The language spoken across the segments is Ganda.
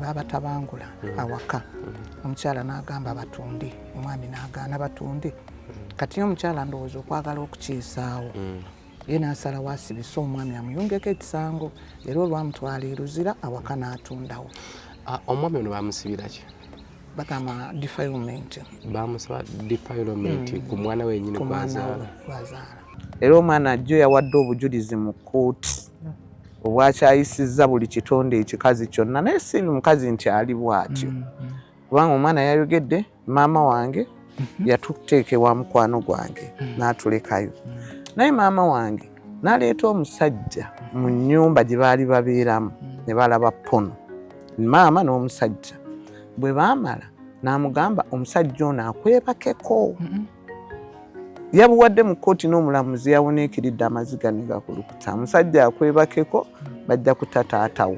Babatabangula awaka omukyala n'agamba batunde, omwami n'agaana batunde. Kati omukyala ndowooza okwagala okukiisaawo ye n'asalawo asibise omwami amuyungeko ekisango era olwamutwala e Luzira awaka n'atundawo. Omwami ono bamusibira ki? Bagamba defilement. Bamusaba defilement ku mwana wenyini gwazaala. Era omwana ajjo yawadde obujulizi mu kkooti obwakyayisizza buli kitonde ekikazi kyonna naye si mukazi nti ali bw'atyo kubanga omwana yayogedde maama wange yatuteeke wa mukwano gwange n'atulekayo naye maama wange n'aleeta omusajja mu nnyumba gye baali babeeramu ne balaba pono maama n'omusajja bwe baamala n'amugamba omusajja ono akwebakeko yabuwadde mu kkooti n'omulamuzi yaboneekeredde amaziga ne gakulukuta omusajja akwebakeko bajja kutataatawo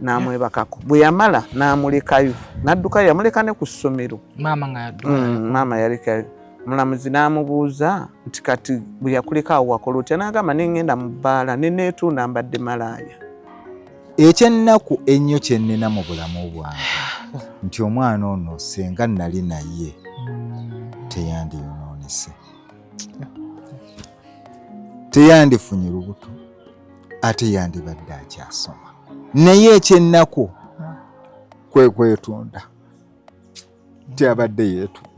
n'amwebakako bwe yamala n'amulekayo n'addukayo yamuleka ne ku ssomero maama yalekayo omulamuzi n'amubuuza nti kati bwe yakuleka awo wakola otya n'agamba nengenda mu bbaala ne neetunda mbadde malaaya. Ekyennaku ennyo kye nnina mu bulamu bwange nti omwana ono senga nali naye teyandiyonoonese teyandifunye lubuto ate yandibadde akyasoma naye ekyennaku kwe kwetunda tyabadde yeetunda.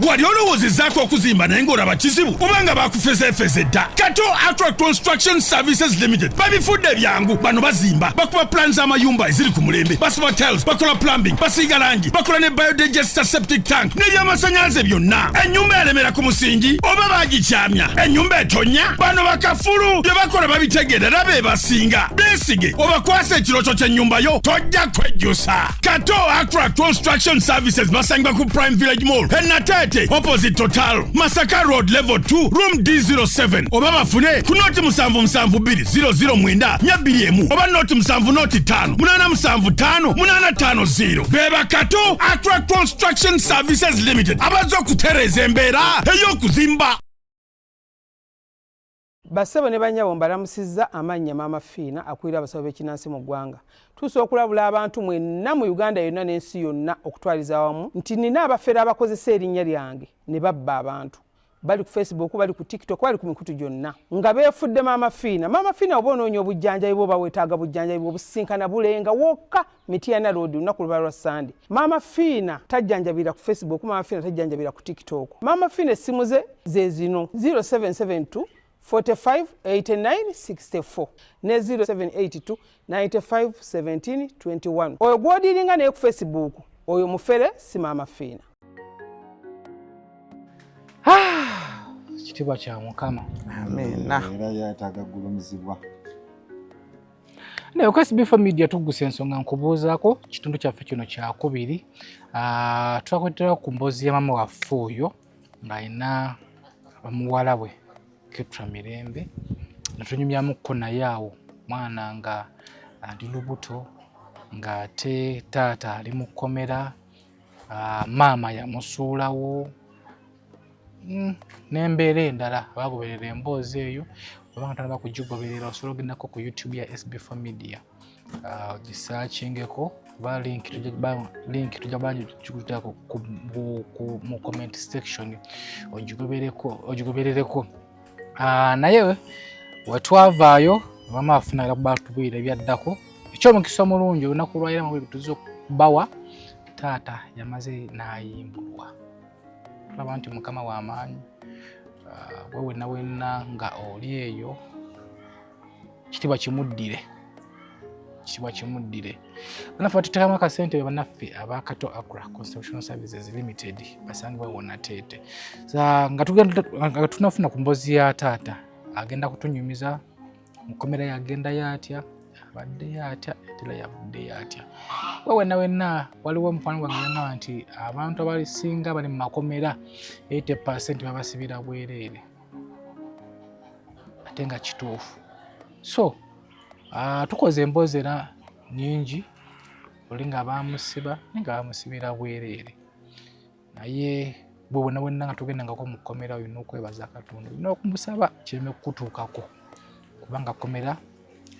Wali olowoozezzaako okuzimba naye ng'olaba kizibu obanga bakufezeefeze dda. Kato Attract Construction Services Limited babifudde byangu. Bano bazimba bakuba plan z'amayumba eziri ku mulembe, basiba tiles, bakola plumbing, basiiga langi, bakola ne biodigester septic tank n'ebyamasannyalaze byonna. Ennyumba elemera ku musingi oba baagikyamya, ennyumba etonya, bano bakafulu bye bakola babitegeera be basinga. Beesige obakwasa ekirooto ky'ennyumba yo tojja kwejjusa. Kato Attract Construction Services basangibwa ku Prime Village Mall Enate opposite Total Masaka Road level 2 room D07 oba bafune ku noti 772009 Nyabiriemu oba noti 705 875 beba Kato Attract Construction Services Limited abazo kutereza embeera ey'okuzimba. Basebo ne banyabo mbalamusizza amannya Maama Fiina akwira abasawo b'ekinnansi mu ggwanga. Tusobola okulabula abantu mwenna mu Uganda yonna n'ensi yonna okutwaliza awamu nti nina abafere abakozesa erinnya lyange ne babba abantu. Bali ku Facebook, bali ku TikTok, bali ku mikutu gyonna nga beefudde Maama Fiina. Maama Fiina oba onoonya obujjanjabi bwo bawetaaga bujjanjabi bwo businkana bulenga wokka Mityana Road olunaku luba lwa Sunday. Maama Fiina tajjanjabira ku Facebook, Maama Fiina tajjanjabira ku TikTok. Maama Fiina essimu ze zino 0772 45 89 64 ne 0782 95 17 21. Oyo gwodiringa naye ku Facebook oyo mufere si Maama Fiina. Kitibwa kya Mukama. Amen. Era yataaga gulumizibwa. Naye ku SB Media tugguse ensonga nkubuuzaako kitundu kyaffe kino kyakubiri. Twakwetera ku mboozi ya maama waffe oyo ng'alina bamuwala bwe Ketra Mirembe natunyumyamuko naye awo mwana nga ndi lubuto nga te taata ali mu kkomera maama yamusuulawo n'embeera endala bagoberera emboozi eyo obanga tolaba kugigoberera osobola ogendako ku YouTube ya SB4 Media gisaakingeko ba link tujja bagikutako mu comment section ogigoberereko. Naye wetwavaayo Maama afuna batubwira ebyaddako ekyomukisa omulungi olunaku lwayira mu tuzo bawa taata yamaze n'ayimbulwa. Tulaba nti Mukama w'amaanyi wewe na wenna nga oli eyo kitibwa kimuddire. Banafe tutekamu akasente bannaffe aba Kato Attract Construction Services Limited basangibwa wonna Teete. Nga tunafuna ku mboozi ya taata agenda kutunyumiza mu kkomera yagenda yatya abadde yatya etera yavudde yatya. Wewe na wenna waliwo omukwano gwange yangamba nti abantu abalisinga bali mu makomera 80% babasibira bwereere ate nga kituufu. So tukoze emboozi era nyingi oli nga bamusiba nga bamusibira bwereere. naye bwe bonna nga tugendangako mu kkomera olina okwebaza Katonda, olina okumusaba kireme kukutuukako kubanga kkomera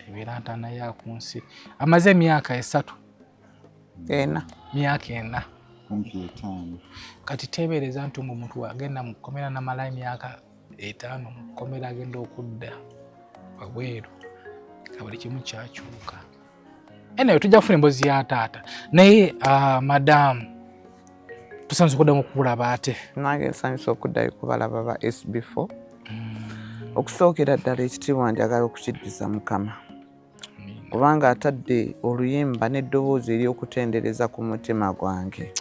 ebeera ntaana ya ku nsi. Amaze emyaka 3 myaka 4 kati teebereza nti omuntu agenda mu kkomera namala emyaka 5 mu kkomera agenda okudda wabweru nga buli kimu kyakyuka. Enayo tujja kufuna emboozi ya taata naye madamu tusanze okuddamu okukulaba ate. Nange nsanyusa okuddayo kubalaba ba SB4. Okusookera ddala ekitiibwa njagala okukiddiza Mukama kubanga atadde oluyimba n'eddoboozi ery'okutendereza ku mutima gwange.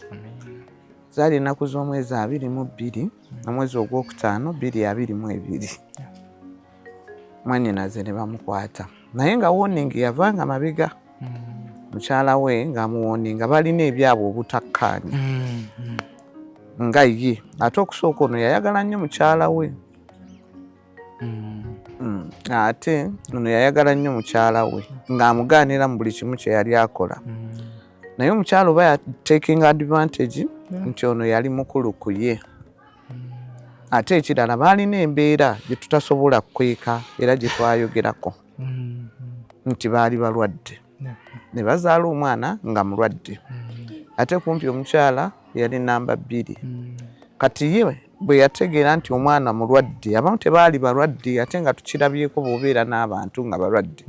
Zaali ennaku z'omwezi 22 omwezi ogwokutaano 2022 mwannyinaze ne bamukwata naye nga warning yavanga mabega. Mukyala we ng'amuwoninga balina ebyabwe obutakkaanya nga ye ate okusooka ono yayagala nnyo mukyala we ate ono yayagala nnyo mukyala we ng'amugaanira mu buli kimu kye yali akola naye omukyala oba taking advantage nti ono yali mukulu ku ye. Ate ekirala baalina embeera gye tutasobola kukweka era gye twayogerako nti baali balwadde ne bazaala omwana nga mulwadde. Ate kumpi omukyala yali namba 2 kati ye bwe yategeera nti omwana mulwadde, abamu tebaali balwadde ate nga tukirabyeko bw'obeera n'abantu nga balwadde.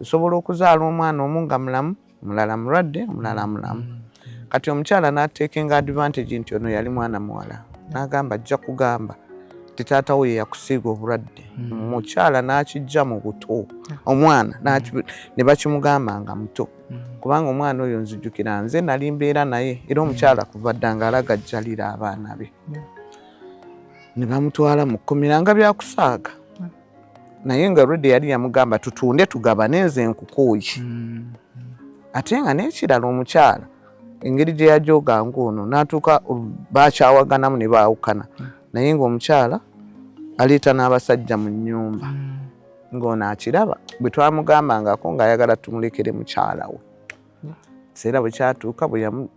Osobola okuzaala omwana omu nga mulamu, omulala mulwadde, omulala mulamu. Kati omukyala n'ateekinga advantage nti ono yali mwana muwala. N'agamba ajja kugamba ti taata we yakusiiga obulwadde. Mukyala n'akijja mu buto. Omwana ne bakimugamba nga muto. Kubanga omwana oyo nzijukira nze nali mbeera naye era omukyala kuva dda ng'alaga ajjalira abaana be. Ne bamutwala mu kkomera nga byakusaaga. Naye nga Rede yali yamugamba tutunde tugabane nze nkukooyi. Ate nga n'ekirala omukyala engeri gye yajooga ng'ono n'atuuka baakyawaganamu ne baawukana. Naye ng'omukyala aleeta n'abasajja mu nnyumba. Ng'ono akiraba bwe twamugambangako ng'ayagala tumulekere mukyala we. Seera bwe kyatuuka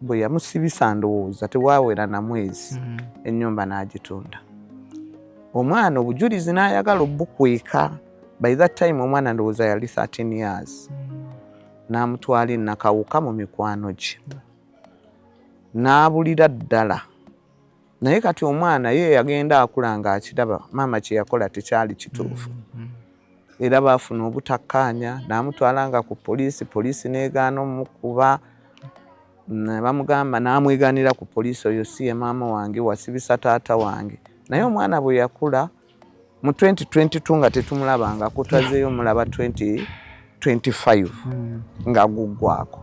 bwe yamusibisa ndowooza tewaawera na mwezi ennyumba n'agitunda. Omwana obujulizi n'ayagala obbukweka. By that time omwana ndowooza yali 13 years. N'amutwala e Nakawuka mu mikwano gye. N'abulira ddala. Naye kati omwana ye yagenda akula ng'akiraba maama kye yakola tekyali kituufu. Era baafuna obutakkaanya n'amutwala nga ku poliisi, poliisi n'egaana omukuba. Bamugamba n'amwegaanira ku poliisi oyo si ye maama wange wasibisa taata wange. Naye omwana bwe yakula mu 2022 nga tetumulabanga kutwazeeyo mulaba 2025 nga guggwako.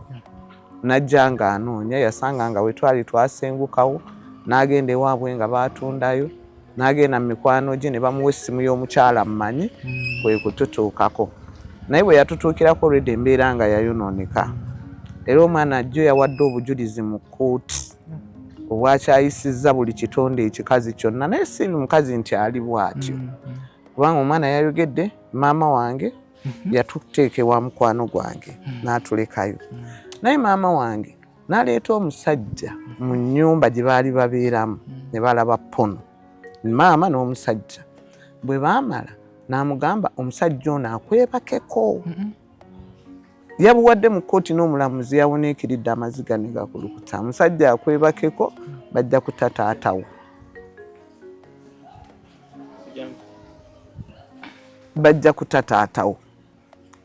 Najja ng'anoonya yasanga nga we twali twasengukawo n'agenda ewaabwe nga baatundayo n'agenda mu mikwano gye ne bamuwa essimu y'omukyala mmanyi kwe kututuukako. Naye bwe yatutuukirako Rede embeera nga yayonooneka. Era omwana ajjo yawadde obujulizi mu kkooti obwakyayisizza buli kitonde ekikazi kyonna naye si mukazi nti ali bw'atyo kubanga omwana yayogedde maama wange yatuteeka ewa mukwano gwange n'atulekayo. Naye maama wange n'aleeta omusajja mu nnyumba gye baali babeeramu ne balaba Pono. Maama n'omusajja bwe baamala n'amugamba omusajja ono akwebakeko. Yabuwadde mu kkooti n'omulamuzi yaboneekeredde amaziga ne gakulukuta. Omusajja akwebakeko bajja kutataatawo. Bajja kutataatawo.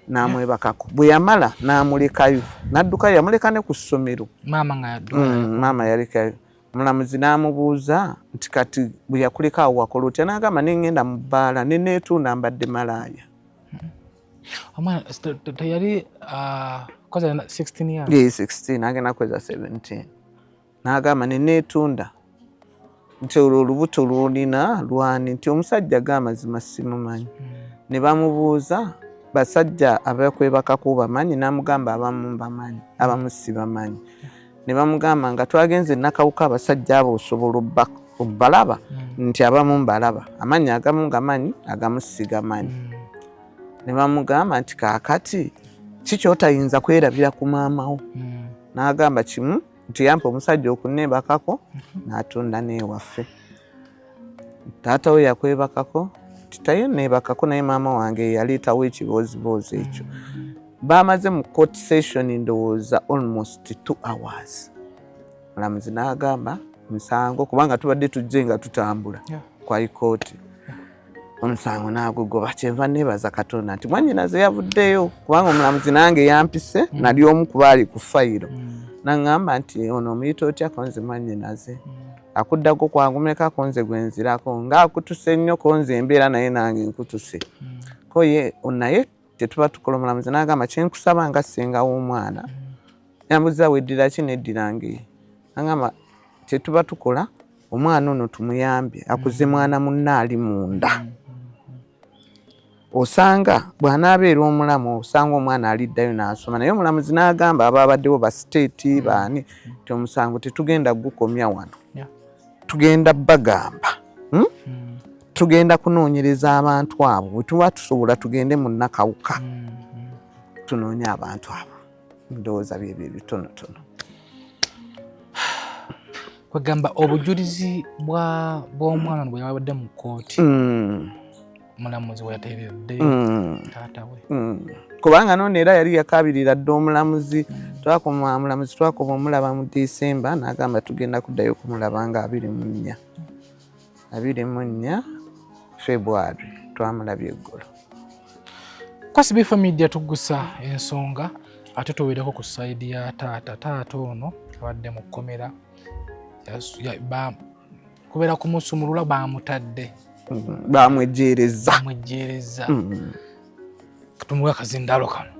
N'amwebakako. Bwe yamala n'amulekayo. N'adduka yamuleka ne ku ssomero. Maama yalekayo. Omulamuzi n'amubuuza nti kati bwe yakuleka awo wakola otya? N'agamba ne ngenda mu bbaala ne neetunda mbadde malaaya. Omwana teyali koza 16 years. Ye 16 agenda kweza 17. N'agamba ne neetunda nti olwo olubuto lw'olina lwani nti omusajja g'amazima simumanyi. Ne bamubuuza basajja abakwebakako bamanyi? N'amugamba abamu mbamanyi abamu si bamanyi. Ne bamugamba nga twagenze e Nakawuka abasajja abo osobola obbalaba nti abamu mbalaba amanyi agamu gamanyi agamu si gamanyi. Ne bamugamba nti kaakati ki ky'otayinza kwerabira ku maama wo? N'agamba kimu nti yampa omusajja okuneebakako n'atunda n'ewaffe. Taata we yakwebakako titaye neebakako naye maama wange yaleetawo ekibooziboozi ekyo. Baamaze mu court session ndowooza almost 2 hours. Mulamuzi n'agamba musango kubanga tubadde tujje nga tutambula kwa ikooti. Omusango n'agugoba. Kyenva neebaza Katonda nti mwannyinaze yavuddeyo kubanga omulamuzi nange yampise nali omu ku baali ku fayiro. N'aŋŋamba nti ono omuyita otya konze mwannyinaze. Akuddako kwangumekako nze gwenzirako ng'akutuse nnyo konze embeera naye nange nkutuse. Ko ye naye tetuba tukola. Omulamuzi n'agamba kyenkusaba nga ssenga w'omwana yambuza weddira ki neddira ngeye. N'agamba tetuba tukola omwana ono tumuyambye akuze mwana munna ali munda. Osanga bw'anaabeera omulamu osanga omwana aliddayo n'asoma naye omulamuzi n'agamba abaabaddewo ba state baani ti omusango tetugenda gukomya wano. Tugenda bagamba. Tugenda kunoonyereza abantu abo bwe tuba tusobola tugende mu nnakawuka tunoonye abantu abo. Ndowooza byebyo bitonotono. Kwegamba obujulizi bw'omwana bwe yabadde mu kkooti omulamuzi we yateereddeyo taata we. Kubanga nono era yali yakabirira dda omulamuzi. Omulamuzi twakoba omulaba mu Disemba n'agamba tugenda kuddayo kumulaba nga 24 February twamulabye eggulu. Kwasi Bifa Media tuggusa ensonga ate tuweereko ku sayidi ya taata. Taata ono abadde mu kkomera kubeera kumusumulula baamutadde bamwejjeereza. Tumuwe akazindalo kano.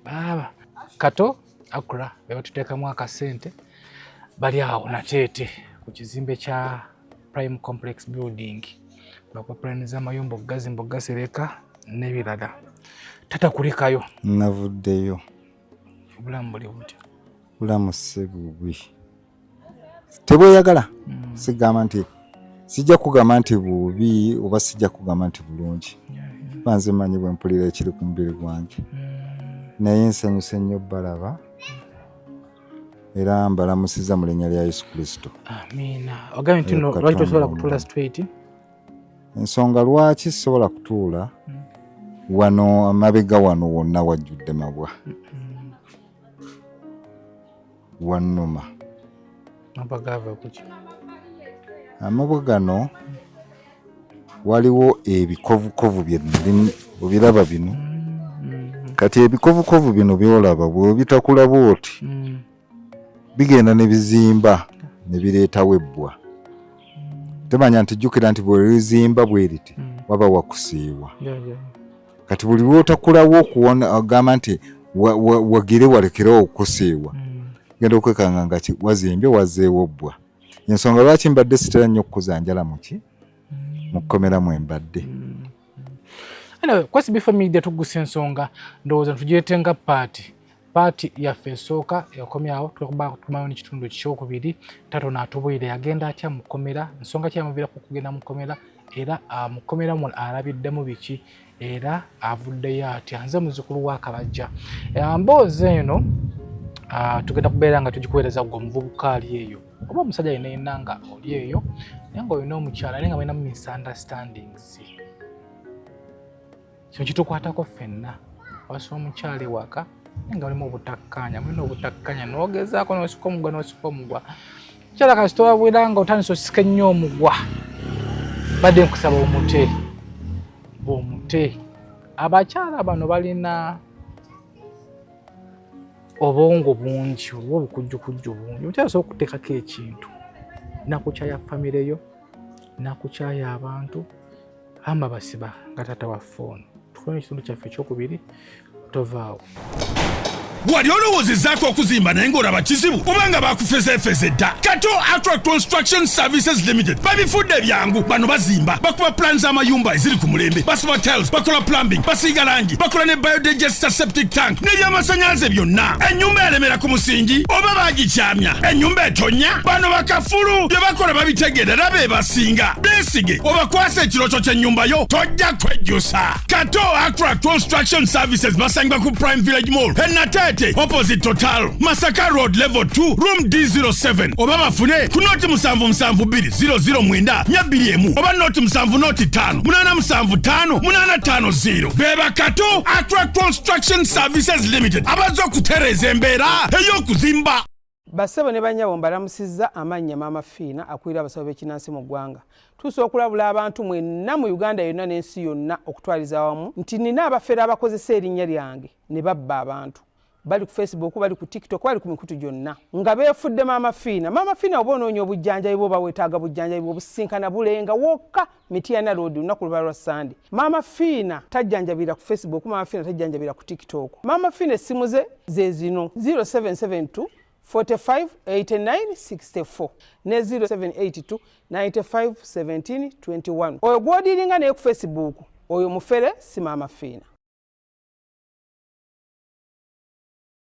Baba Kato Accra beba tuteekamu akasente bali awo Nateete ku kizimbe kya Prime Complex Building bakwa plan z'amayumba gazimbo gasereka n'ebirala. Tata kulikayo navuddeyo. Obulamu buli butya? Bulamu bubi. Tebweyagala sigamba nti sijja kugamba nti bubi oba sijja kugamba nti bulungi. Banze manyi bwe mpulira ekiri ku mubiri gwange. Naye nsanyuse nnyo balaba era mbalamusiza mu linnya lya Yesu Kristo. Amiina. Ogambye nti lwaki tosobola kutuula straight? Ensonga lwaki sobola kutuula wano amabega wano wonna wajjudde mabwa. Wannuma. Mabagava kuki? Amabwa gano waliwo ebikovukovu biraba bino. Kati ebikovukovu bino byolaba bwe bitakulaba oti bigenda ne bizimba ne bireetawo ebbwa. Temanya nti jjukira nti bwe bizimba bwe riti waba wakusiiwa. Kati buli lwotakulawo okuwona agamba nti wagire walekerewo okusiiwa genda okwekanga nga wazimbye wazeewo bbwa. Ensonga lwaki mbadde sitera nnyo okuzanjala muki mu kkomera mwe mbadde. Kwasi Bifa Media tuggusa ensonga ndowooza tugyetenga paati yaffe esooka yakomyawo tumayo n'ekitundu ekyokubiri. Taata n'atubwire yagenda atya mu kkomera, ensonga ki yamuviirako okugenda mu kkomera era mu kkomera alabiddemu biki era avuddeyo atya. Nze muzzukulu wa Kabajja. Mboozi eno tugenda kubeera nga tugikuweereza gwe omuvubuka ali eyo oba omusajja yenna nga oli eyo naye nga olina omukyala naye nga balinamu misunderstandings. Kino kitukwatako ffenna. Wasa omukyala ewaka naye nga olimu obutakkanya, mulina obutakkanya n'ogezaako n'osika omugwa. Mukyala kasita wabwera nga otandise osika ennyo omugwa badde nkusaba omute. Abakyala bano balina obwongo bungi oba obukujjukujju bungi. Omukyala asobola okuteekako ekintu nakukyaya famire yo nakukyaya abantu amba basiba nga taata wa ffooni. Tufune ekitundu kyaffe ekyokubiri tovaawo. wali olowoozezzaako okuzimba naye ng'olaba kizibu obanga bakufezeefeze dda. Kato Atwa Construction Services Limited babifudde byangu. Bano bazimba, bakuba plan z'amayumba eziri ku mulembe, basiba tiles, bakola plumbing, basiiga langi, bakola ne biodigester septic tank n'ebyamasannyalaze byonna. Ennyumba elemera ku musingi oba baagikyamya, ennyumba etonya, bano bakafulu bye bakola babitegeera be basinga. Beesige obakwasa ekirokyo ky'ennyumba yo tojja kwejjusa. Kato Atwa Construction Services basangibwa ku Prime Village Mall Natete opposite Total Masaka Road level 2 room D07 oba bafune ku noti 772009 oba noti 7585 beba Kato Atwa Construction Services Limited abazo kutereza embeera ey'okuzimba. Bassebo ne bannyabo mbalamusizza amannya Maama Fiina akulira abasawo b'ekinnansi mu ggwanga. Tusobola okulabula abantu mwenna mu Uganda yonna n'ensi yonna okutwaliza awamu nti nina abafere abakozesa erinnya lyange ne babba abantu. Bali ku Facebook, bali ku TikTok, bali ku mikutu gyonna nga beefudde Maama Fiina. Maama Fiina oba onoonya obujjanjabi bwoba weetaaga bujjanjabi bwobusinkana bulenga wokka Mityana Road olunaku luba lwa Sande. Maama Fiina tajjanjabira ku Facebook, Maama Fiina tajjanjabira ku TikTok. Maama Fiina essimu ze zino 0772 45 89 64 ne 0782 95 17 21. Oyo gw'odiiringa naye ku Facebook oyo mufere si Maama Fiina.